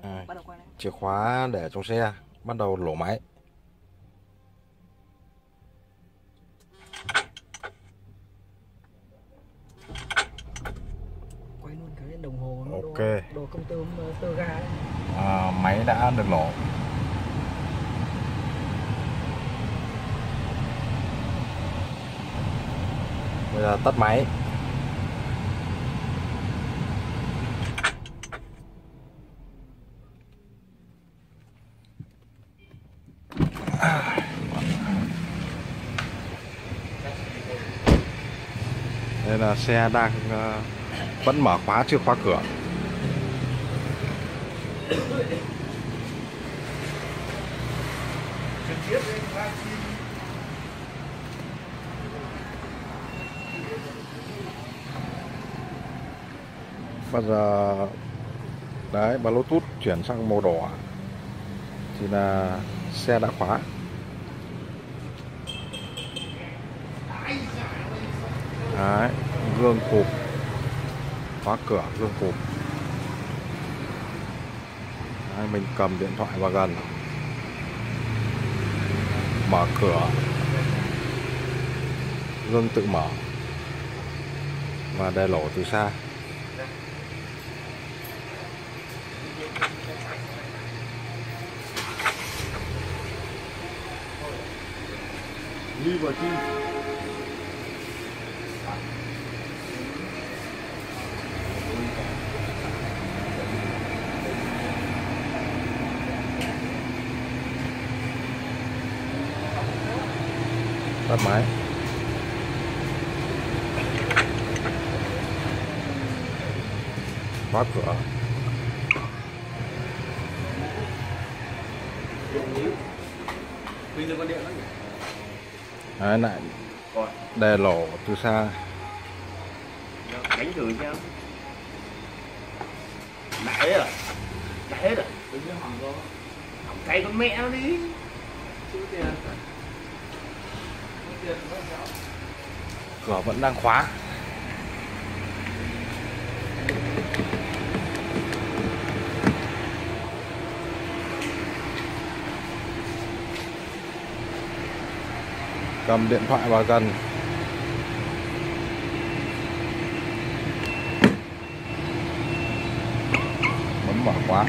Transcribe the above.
À, Bắt đầu quay này. chìa khóa để trong xe, bắt đầu nổ máy. Quay luôn cái đồng hồ nó Ok. đồ công tơ ga ấy. Máy đã được nổ. Bây giờ tắt máy. Đây là xe đang vẫn mở khóa, chưa khóa cửa. Bây giờ đấy, Bluetooth chuyển sang màu đỏ thì là xe đã khóa. Đấy, gương cụp, khóa cửa, gương cụp. Đấy, mình cầm điện thoại vào gần, mở cửa, gương tự mở và để lổ từ xa. Đi vào chi. Tắt máy. Khóa cửa. Bây giờ con điện nó nhỉ? Đấy, lại để lổ từ xa. Đánh thử xem. Đã hết à? Đã hết à? Tự nhiên hỏng rồi. Hỏng tay con mẹ nó đi. Chưa tiền. Cửa vẫn đang khóa. Cầm điện thoại vào gần. Bấm mở khóa.